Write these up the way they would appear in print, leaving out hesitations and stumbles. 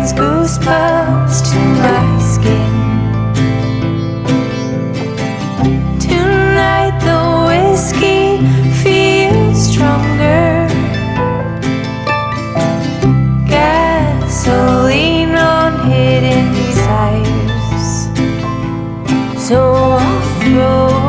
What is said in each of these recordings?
brings goosebumps to my skin. Tonight the whiskey feels stronger, gasoline on hidden desires. So I'll throw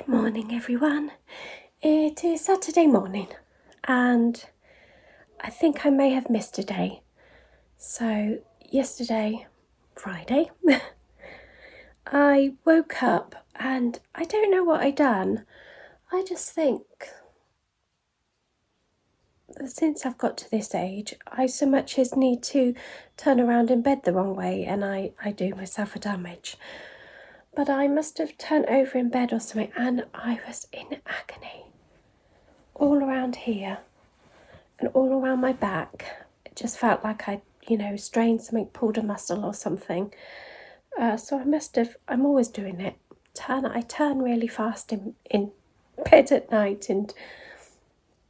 Good morning, everyone. It is Saturday morning and I think I may have missed a day. So yesterday, Friday, I woke up and I don't know what I'd done. I just think that since I've got to this age, I so much as need to turn around in bed the wrong way and I do myself a damage. But I must have turned over in bed or something and I was in agony. All around here and all around my back. It just felt like I, strained something, pulled a muscle or something. So I'm always doing it. I turn really fast in bed at night, and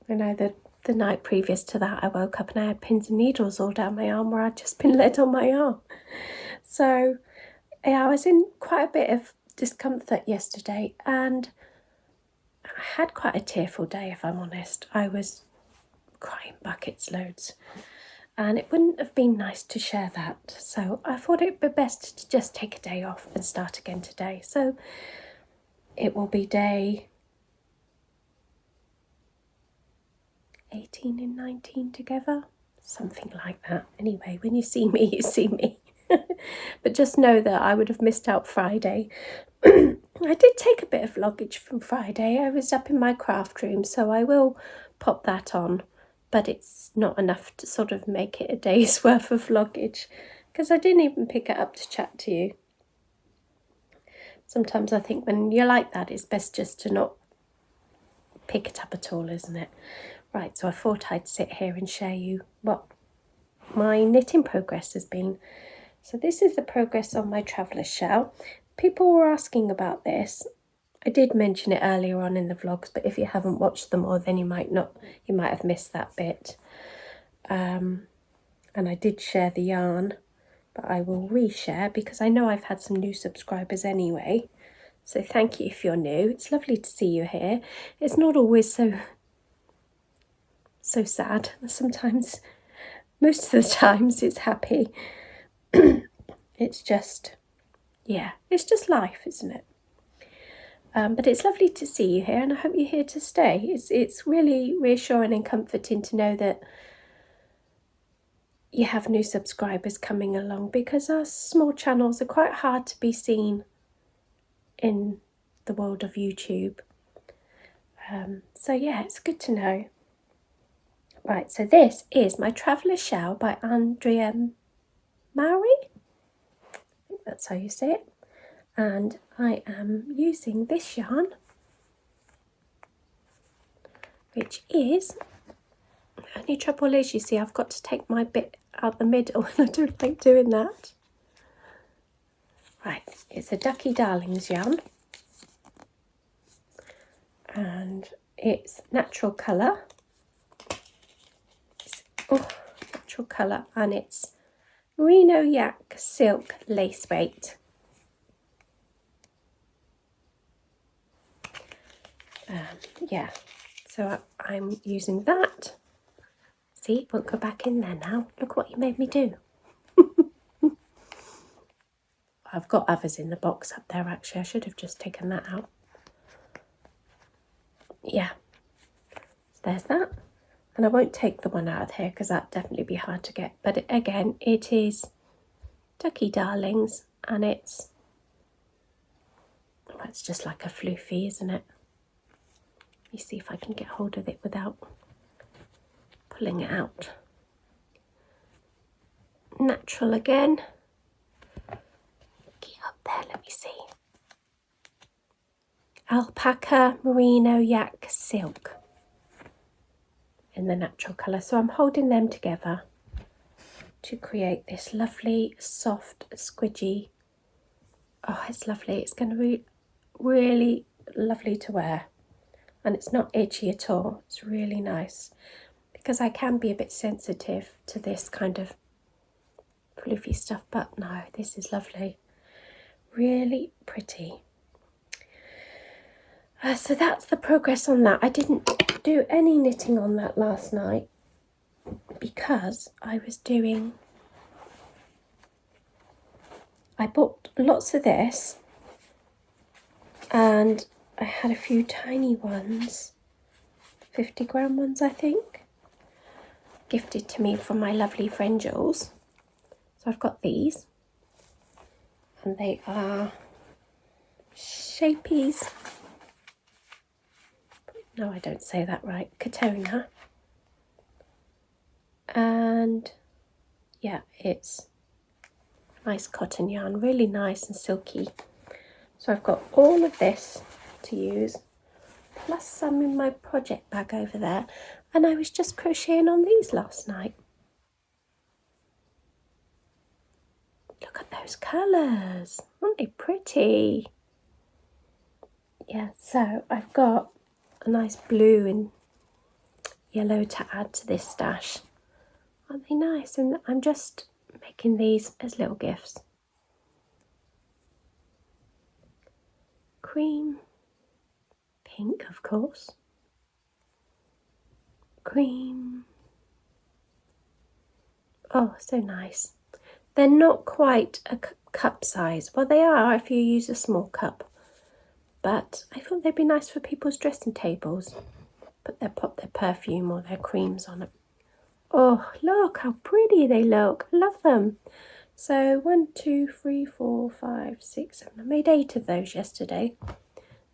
the night previous to that I woke up and I had pins and needles all down my arm where I'd just been led on my arm. So yeah, I was in quite a bit of discomfort yesterday and I had quite a tearful day, if I'm honest. I was crying buckets loads and it wouldn't have been nice to share that, so I thought it'd be best to just take a day off and start again today. So it will be day 18 and 19 together, something like that. Anyway, when you see me, you see me. But just know that I would have missed out Friday. I did take a bit of vloggage from Friday. I was up in my craft room, so I will pop that on, but it's not enough to sort of make it a day's worth of vloggage because I didn't even pick it up to chat to you. Sometimes I think when you're like that, it's best just to not pick it up at all, isn't it? Right, so I thought I'd sit here and share you what my knitting progress has been. So this is the progress on my traveller's shell. People were asking about this. I did mention it earlier on in the vlogs, but if you haven't watched them all, then you might have missed that bit. And I did share the yarn, but I will reshare because I know I've had some new subscribers anyway. So thank you if you're new. It's lovely to see you here. It's not always so sad. Sometimes, most of the times, it's happy. It's just, yeah, it's just life, isn't it? But it's lovely to see you here, and I hope you're here to stay. It's really reassuring and comforting to know that you have new subscribers coming along, because our small channels are quite hard to be seen in the world of YouTube. So yeah, it's good to know. Right, so this is my Traveller's Shell by Andrea Mowry. I think that's how you say it. And I am using this yarn, which is, the only trouble is, you see, I've got to take my bit out the middle and I don't like doing that. Right, it's a Ducky Darlings yarn and it's natural colour. Natural colour, and it's merino yak silk lace weight. Yeah, so I'm using that. See, it won't go back in there now. Look what you made me do. I've got others in the box up there, actually. I should have just taken that out. Yeah, so there's that. And I won't take the one out of here because that'd definitely be hard to get. But again, it is Ducky Darlings, and it's just like a floofy, isn't it? Let me see if I can get hold of it without pulling it out. Natural again. Get up there, let me see. Alpaca merino yak silk in the natural colour. So I'm holding them together to create this lovely, soft, squidgy. Oh, it's lovely. It's going to be really lovely to wear. And it's not itchy at all. It's really nice. Because I can be a bit sensitive to this kind of floofy stuff. But no, this is lovely. Really pretty. So that's the progress on that. I didn't do any knitting on that last night because I bought lots of this and I had a few tiny ones, 50-gram ones I think, gifted to me from my lovely friend Jules. So I've got these, and they are Shapies. No, I don't say that right. Katona. And yeah, it's nice cotton yarn, really nice and silky. So I've got all of this to use, plus some in my project bag over there. And I was just crocheting on these last night. Look at those colours, aren't they pretty? Yeah, so I've got a nice blue and yellow to add to this stash. Aren't they nice? And I'm just making these as little gifts. Cream, pink of course, cream. Oh, so nice. They're not quite a cup size. Well, they are if you use a small cup, but I thought they'd be nice for people's dressing tables. Pop their perfume or their creams on it. Oh, look how pretty they look. I love them. So 1, 2, 3, 4, 5, 6, 7. I made 8 of those yesterday.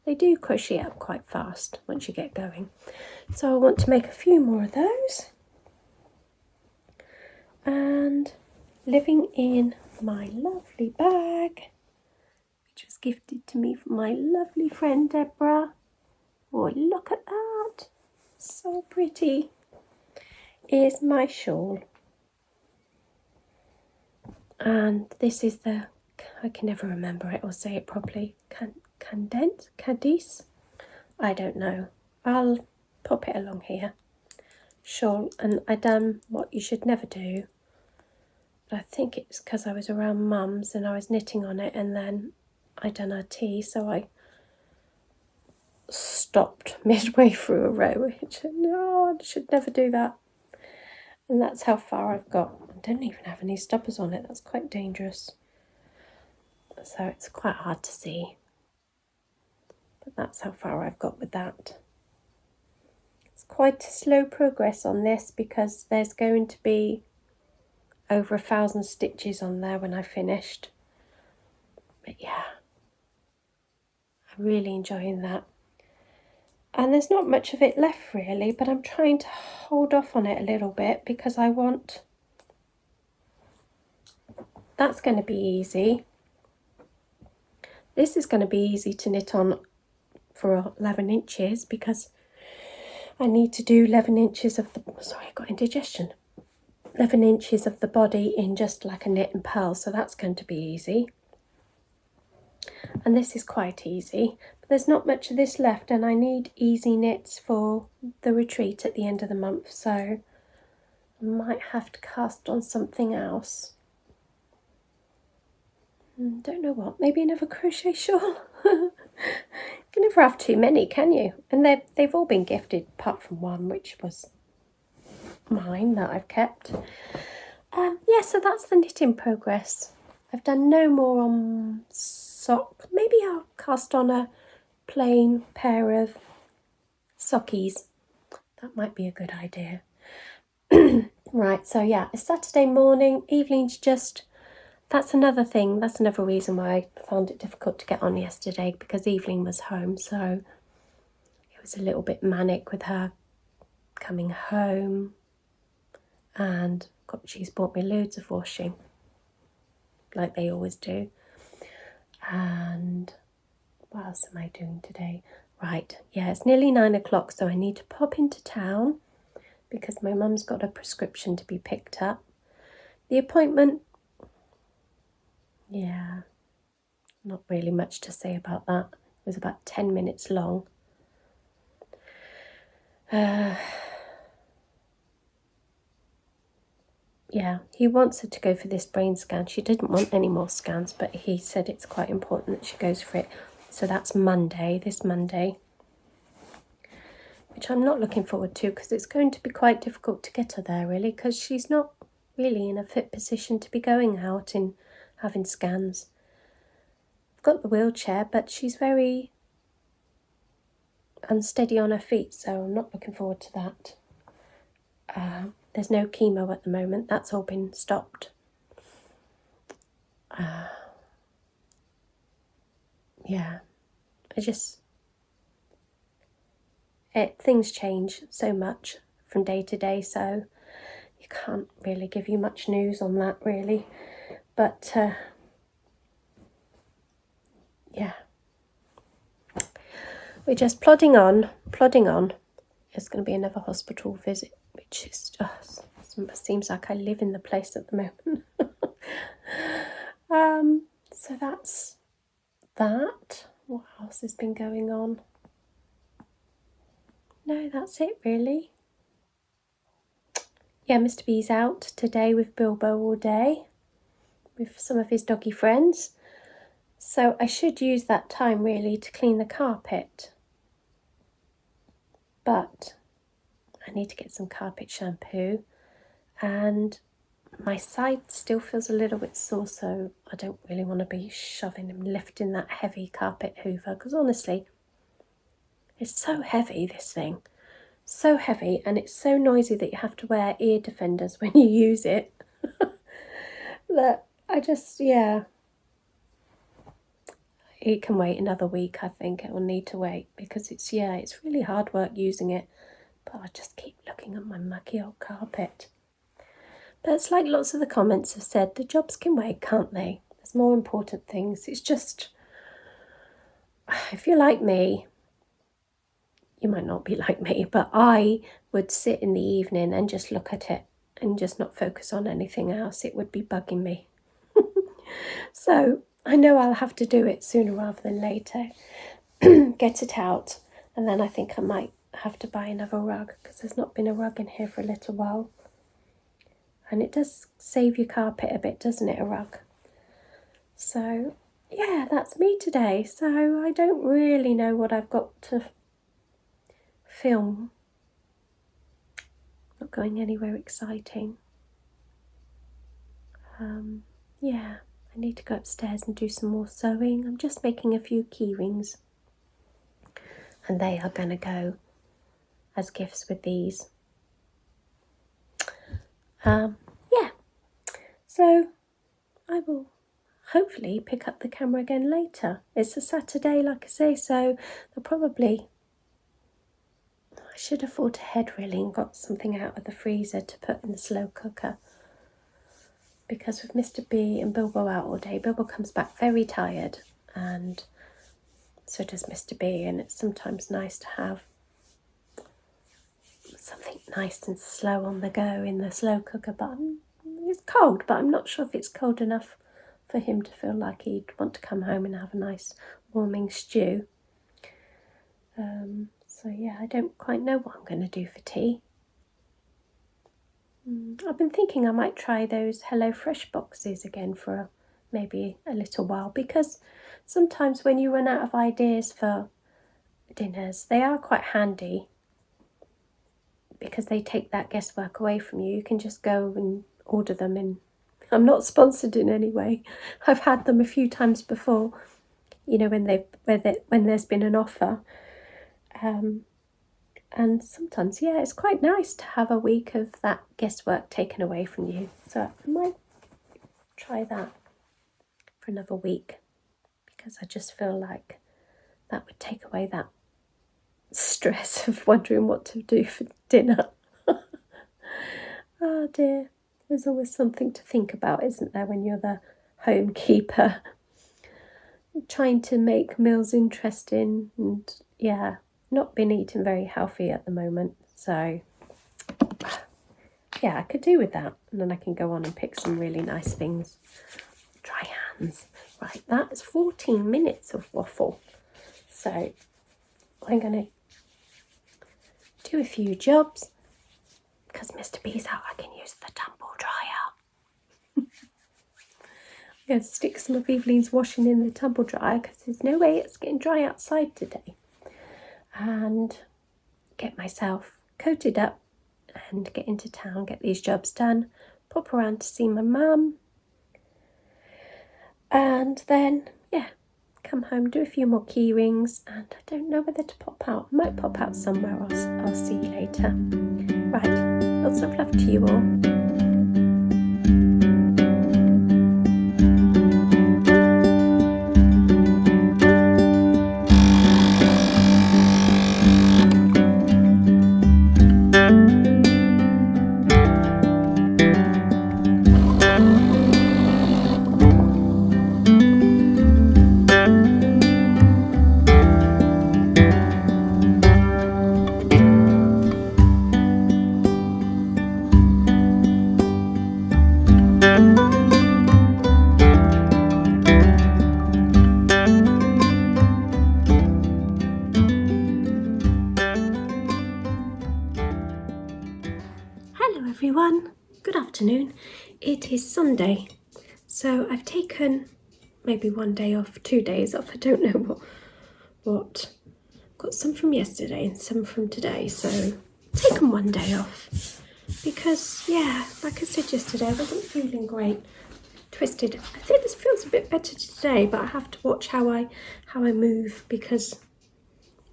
They do crochet up quite fast once you get going. So I want to make a few more of those. And living in my lovely bag, which was gifted to me from my lovely friend Deborah. Oh, look at that. So pretty. Is my shawl. And this is the, I can never remember it or say it properly, Cadiz? I don't know. I'll pop it along here. Shawl, and I done what you should never do. But I think it's because I was around Mum's and I was knitting on it, and then I done her tea, so I stopped midway through a row. No, I should never do that. And that's how far I've got. I don't even have any stoppers on it. That's quite dangerous. So it's quite hard to see. But that's how far I've got with that. It's quite a slow progress on this because there's going to be over 1,000 stitches on there when I finished. But yeah, I'm really enjoying that. And there's not much of it left really, but I'm trying to hold off on it a little bit because I want... That's going to be easy. This is going to be easy to knit on for 11 inches because I need to do 11 inches of the... Sorry, I got indigestion. 11 inches of the body in just like a knit and purl, so that's going to be easy. And this is quite easy, but there's not much of this left, and I need easy knits for the retreat at the end of the month, so I might have to cast on something else. Don't know what, maybe another crochet shawl? You can never have too many, can you? And they've all been gifted apart from one, which was mine that I've kept. Yeah, so that's the knit in progress. I've done no more on sock. Maybe I'll cast on a plain pair of sockies. That might be a good idea. Right, so yeah, it's Saturday morning. Evelyn's just... That's another thing. That's another reason why I found it difficult to get on yesterday, because Evelyn was home, so it was a little bit manic with her coming home. And she's bought me loads of washing, like they always do. And what else am I doing today? Right, yeah, it's nearly 9 o'clock, so I need to pop into town because my mum's got a prescription to be picked up. The appointment, yeah, not really much to say about that. It was about 10 minutes long. Yeah, he wants her to go for this brain scan. She didn't want any more scans, but he said it's quite important that she goes for it. So that's Monday, this Monday, which I'm not looking forward to because it's going to be quite difficult to get her there, really, because she's not really in a fit position to be going out and having scans. I've got the wheelchair, but she's very unsteady on her feet, so I'm not looking forward to that. There's no chemo at the moment, that's all been stopped. Yeah, things change so much from day to day, so you can't really give you much news on that really. But yeah, we're just plodding on. There's going to be another hospital visit, which is just seems like I live in the place at the moment. So that's that. What else has been going on? No, that's it really. Yeah, Mr. B's out today with Bilbo all day with some of his doggy friends. So I should use that time really to clean the carpet. But I need to get some carpet shampoo, and my side still feels a little bit sore, so I don't really want to be shoving and lifting that heavy carpet hoover, because honestly, it's so heavy, this thing. So heavy, and it's so noisy that you have to wear ear defenders when you use it. That I just, yeah. It can wait another week, I think. It will need to wait, because it's really hard work using it. But I just keep looking at my mucky old carpet. But it's like lots of the comments have said, the jobs can wait, can't they? There's more important things. It's just, if you're like me, you might not be like me, but I would sit in the evening and just look at it and just not focus on anything else. It would be bugging me. So I know I'll have to do it sooner rather than later. Get it out. And then I think I might have to buy another rug, because there's not been a rug in here for a little while. And it does save your carpet a bit, doesn't it, a rug? So, yeah, that's me today. So I don't really know what I've got to film. Not going anywhere exciting. Yeah, I need to go upstairs and do some more sewing. I'm just making a few key rings. And they are going to go as gifts with these. Yeah, so I will hopefully pick up the camera again later. It's a Saturday, like I say, so I should have thought ahead really and got something out of the freezer to put in the slow cooker. Because with Mr. B and Bilbo out all day, Bilbo comes back very tired, and so does Mr. B, and it's sometimes nice to have something nice and slow on the go in the slow cooker. But it's cold, but I'm not sure if it's cold enough for him to feel like he'd want to come home and have a nice warming stew. So yeah, I don't quite know what I'm going to do for tea. I've been thinking I might try those HelloFresh boxes again for maybe a little while, because sometimes when you run out of ideas for dinners, they are quite handy, because they take that guesswork away from you. You can just go and order them in. I'm not sponsored in any way. I've had them a few times before, you know, when there's been an offer. And sometimes, yeah, it's quite nice to have a week of that guesswork taken away from you. So I might try that for another week, because I just feel like that would take away that stress of wondering what to do for dinner. Oh dear, there's always something to think about, isn't there, when you're the home keeper? Trying to make meals interesting, and yeah, not been eating very healthy at the moment, so yeah, I could do with that, and then I can go on and pick some really nice things. Dry hands. Right, that's 14 minutes of waffle, so I'm going to do a few jobs. Because Mr. B's out, I can use the tumble dryer. I'm going to stick some of Evelyn's washing in the tumble dryer, because there's no way it's getting dry outside today. And get myself coated up and get into town, get these jobs done, pop around to see my mum, and then, yeah, come home, do a few more key rings, and I don't know whether to pop out. I might pop out somewhere. I'll see you later. Right, lots of love to you all. Hello everyone, good afternoon. It is Sunday, so I've taken maybe 1 day off, 2 days off, I don't know what. Got some from yesterday and some from today, so taken 1 day off because, yeah, like I said yesterday, I wasn't feeling great. Twisted. I think this feels a bit better today, but I have to watch how I move because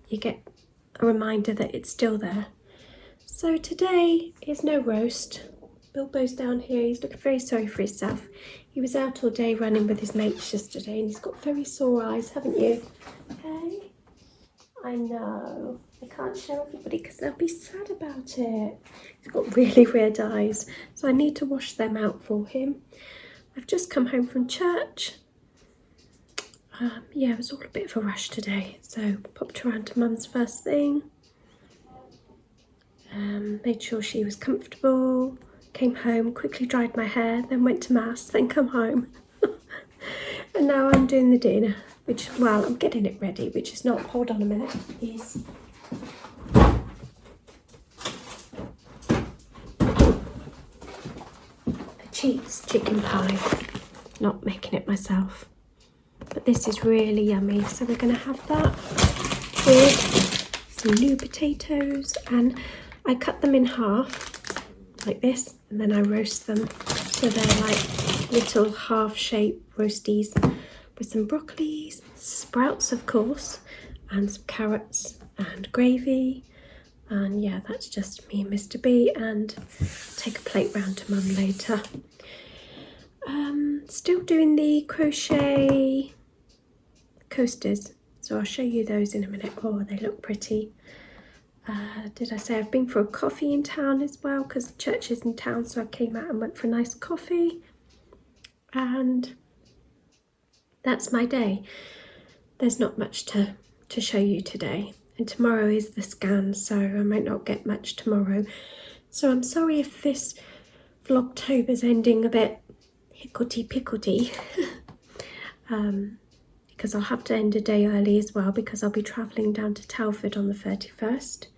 you get a reminder that it's still there. So today is no roast. Bilbo's down here, he's looking very sorry for himself. He was out all day running with his mates yesterday and he's got very sore eyes, haven't you? Okay. I know. I can't show everybody because they'll be sad about it. He's got really weird eyes, so I need to wash them out for him. I've just come home from church. Yeah, it was all a bit of a rush today, so popped around to Mum's first thing. Made sure she was comfortable, came home, quickly dried my hair, then went to Mass, then come home. And now I'm doing the dinner, which, well, I'm getting it ready, which is not, hold on a minute, is a Cheats chicken pie. Not making it myself. But this is really yummy, so we're going to have that with some new potatoes, and I cut them in half like this and then I roast them so they're like little half-shaped roasties with some broccoli, sprouts of course, and some carrots and gravy. And yeah, that's just me and Mr. B, and take a plate round to Mum later. Still doing the crochet coasters, so I'll show you those in a minute. Oh, they look pretty. Did I say I've been for a coffee in town as well, because the church is in town, so I came out and went for a nice coffee, and that's my day. There's not much to show you today, and tomorrow is the scan, so I might not get much tomorrow, so I'm sorry if this Vlogtober's ending a bit hickledy-pickledy. Because I'll have to end a day early as well, because I'll be travelling down to Telford on the 31st.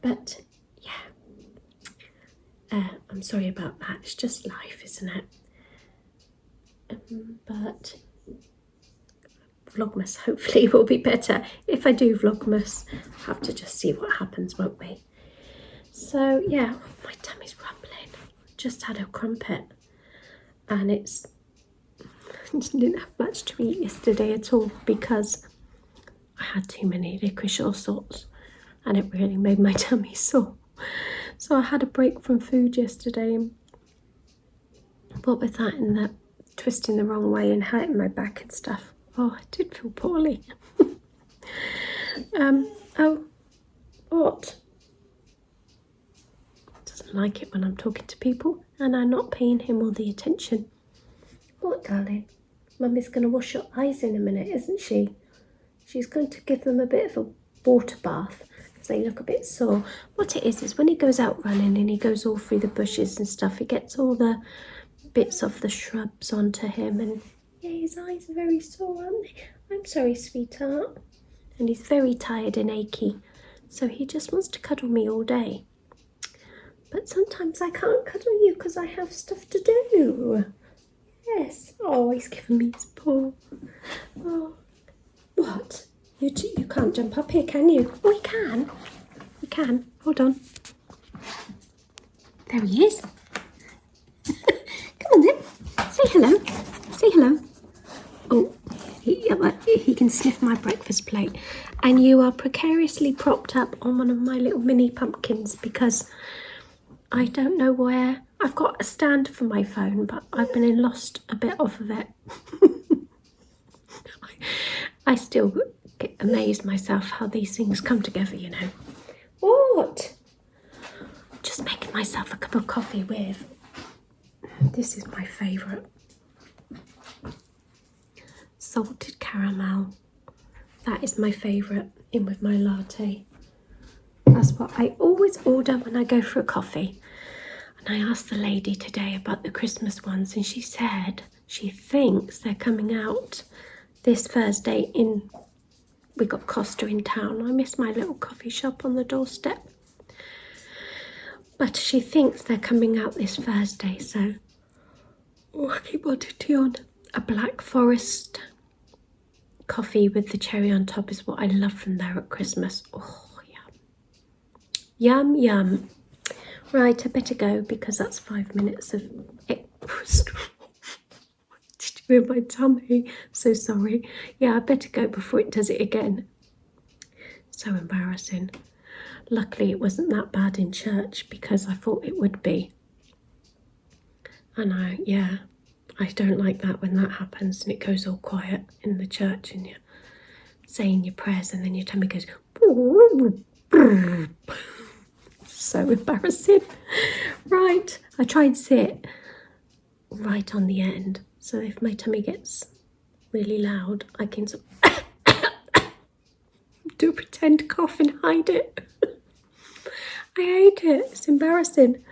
But yeah, I'm sorry about that. It's just life, isn't it? But Vlogmas hopefully will be better. If I do Vlogmas, I'll have to just see what happens, won't we? So yeah, my tummy's rumbling. Just had a crumpet, and I didn't have much to eat yesterday at all because I had too many licorice all sorts, and it really made my tummy sore. So I had a break from food yesterday, and what with that and that twisting the wrong way and hurting my back and stuff, oh, I did feel poorly. Oh, what? Doesn't like it when I'm talking to people and I'm not paying him all the attention. What, darling? Mummy's going to wash your eyes in a minute, isn't she? She's going to give them a bit of a water bath because they look a bit sore. What it is when he goes out running and he goes all through the bushes and stuff, he gets all the bits of the shrubs onto him, and yeah, his eyes are very sore, aren't they? I'm sorry, sweetheart. And he's very tired and achy, so he just wants to cuddle me all day. But sometimes I can't cuddle you because I have stuff to do. Yes. Oh, he's given me his paw. Oh, what? You can't jump up here, can you? Oh, he can. He can. Hold on. There he is. Come on then. Say hello. Say hello. Oh, can sniff my breakfast plate, and you are precariously propped up on one of my little mini pumpkins because I don't know where. I've got a stand for my phone, but I've been lost a bit off of it. I still get amazed myself how these things come together, you know. What? Just making myself a cup of coffee with. This is my favourite. Salted caramel. That is my favourite in with my latte. That's what I always order when I go for a coffee. And I asked the lady today about the Christmas ones, and she said she thinks they're coming out this Thursday in, we got Costa in town. I miss my little coffee shop on the doorstep. But she thinks they're coming out this Thursday, so I keep wanting to yawn. A Black Forest coffee with the cherry on top is what I love from there at Christmas. Oh, yum. Yum, yum. Right, I better go because that's 5 minutes of it. In my tummy. So sorry. Yeah, I better go before it does it again. So embarrassing. Luckily it wasn't that bad in church because I thought it would be. And I don't like that when that happens and it goes all quiet in the church and you're saying your prayers and then your tummy goes so embarrassing. Right, I try and sit right on the end. So if my tummy gets really loud, I can do a pretend cough and hide it. I hate it. It's embarrassing.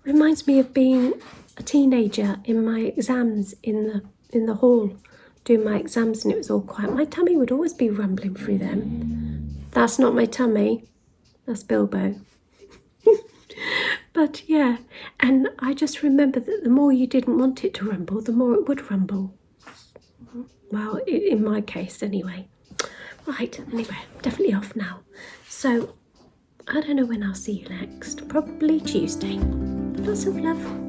Reminds me of being a teenager in my exams in the hall, doing my exams, and it was all quiet. My tummy would always be rumbling through them. That's not my tummy. That's Bilbo. But yeah, and I just remember that the more you didn't want it to rumble, the more it would rumble. Well, in my case anyway. Right, anyway, I'm definitely off now. So, I don't know when I'll see you next. Probably Tuesday. Lots of love.